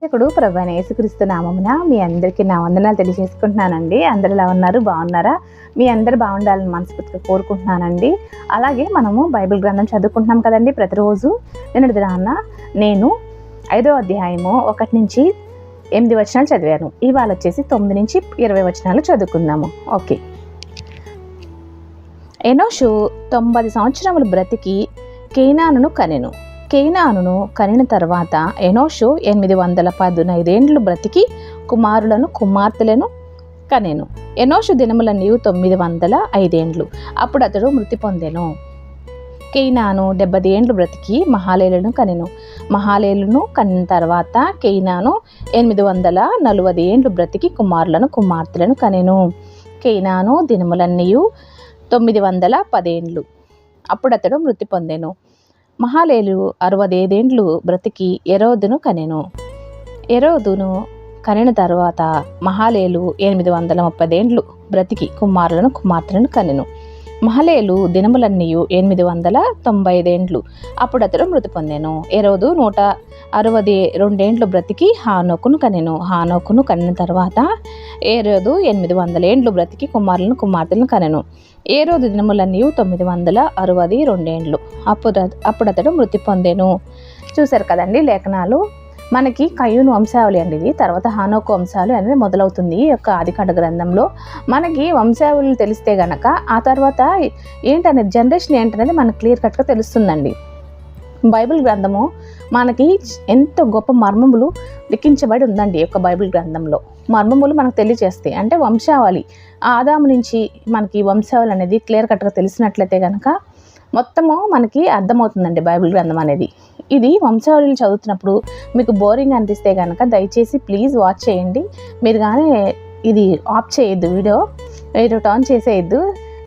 ఇప్పుడు ప్రభువైన యేసుక్రీస్తు నామమున మీ అందరికీ నా వందనాలు తెలియజేసుకుంటున్నానండి. అందరు ఎలా ఉన్నారు? బాగున్నారా? మీ అందరు బాగుండాలని మనస్ఫూర్తిగా కోరుకుంటున్నానండి. అలాగే మనము బైబిల్ గ్రంథం చదువుకుంటున్నాం కదండి ప్రతిరోజు. నిన్నటి దినాన నేను 5వ అధ్యాయము 1 నుంచి 8 వచనాలు చదివాను. ఇవాళ వచ్చేసి 9 నుంచి 20 వచనాలు చదువుకుందాము. ఓకే. ఎనోషు 90 సంవత్సరములు బ్రతికి కేనానును కనెను. కేనానును కనిన తర్వాత ఎనోషు 815 ఏండ్లు బ్రతికి కుమారులను కుమార్తెలను కనెను. ఎనోషు దినములన్నీ 905 ఏండ్లు. అప్పుడు అతడు మృతి పొందెను. కేయినాను 70 ఏండ్లు బ్రతికి మహాలేలును కనెను. మహాలేలును కనిన తర్వాత కేయినాను 840 ఏండ్లు బ్రతికి కుమారులను కుమార్తెలను కనెను. కేయినాను దినములన్నీ 910 ఏండ్లు. అప్పుడు అతడు మృతి పొందెను. మహాలేలు 65 ఏండ్లు బ్రతికి ఎరోదును కనెను. ఎరోదును కనిన తర్వాత మహాలేలు 830 ఏండ్లు బ్రతికి కుమారులను కుమార్తెలను కనెను. మహలేలు దినములన్నీ 895 ఏండ్లు. అప్పుడు అతడు మృతి పొందెను. ఎరోదు 162 ఏండ్లు బ్రతికి హానోకును కనెను. హానోకును కనిన తర్వాత ఎరోదు 800 ఏండ్లు బ్రతికి కుమారులను కుమార్తెలను కనెను. ఎరోదు దినములన్నీ 962 ఏండ్లు. అప్పుడు అతడు మృతి పొందెను. చూశారు కదండి లేఖనాలు. మనకి కయ్యూను వంశావళి అండి ఇది. తర్వాత హానోకు వంశావళి అనేది మొదలవుతుంది ఈ యొక్క ఆదికాండ గ్రంథంలో. మనకి వంశావళులు తెలిస్తే గనక ఆ తర్వాత ఏంటనేది జనరేషన్ ఏంటనేది మనకు క్లియర్ కట్గా తెలుస్తుందండి. బైబిల్ గ్రంథము మనకి ఎంతో గొప్ప మర్మములు లిఖించబడి ఉందండి ఈ యొక్క బైబిల్ గ్రంథంలో. మర్మములు మనకు తెలియజేస్తాయి. అంటే వంశావళి ఆదాము నుంచి మనకి వంశావళి అనేది క్లియర్ కట్గా తెలిసినట్లయితే కనుక మొత్తము మనకి అర్థమవుతుందండి బైబిల్ గ్రంథం అనేది. ఇది వంశావళిలు చదువుతున్నప్పుడు మీకు బోరింగ్ అనిపిస్తే కనుక దయచేసి ప్లీజ్ వాచ్ చేయండి. మీరు కానీ ఇది ఆఫ్ చేయొద్దు, వీడియో టర్న్ చేసేయద్దు.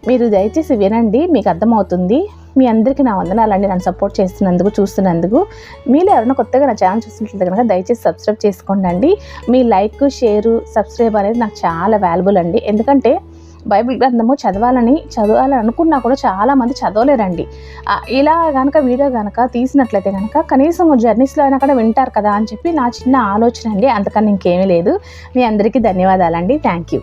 మీరు దయచేసి వినండి, మీకు అర్థమవుతుంది. మీ అందరికీ నా వందనాలండి నన్ను సపోర్ట్ చేస్తున్నందుకు, చూస్తున్నందుకు. మీరు ఎవరైనా కొత్తగా నా ఛానల్ చూస్తున్నట్లయితే కనుక దయచేసి సబ్స్క్రైబ్ చేసుకోండి. మీ లైక్, షేరు, సబ్స్క్రైబ్ అనేది నాకు చాలా వాల్యుబుల్ అండి. ఎందుకంటే బైబిల్ గ్రంథము చదవాలని అనుకున్నా కూడా చాలామంది చదవలేరండి. ఇలా కనుక వీడియో కనుక తీసినట్లయితే కనుక కనీసం జర్నీస్లో అయినా కూడా వింటారు కదా అని చెప్పి నా చిన్న ఆలోచన అండి. అంతకన్నా ఇంకేమీ లేదు. మీ అందరికీ ధన్యవాదాలండి. Thank you.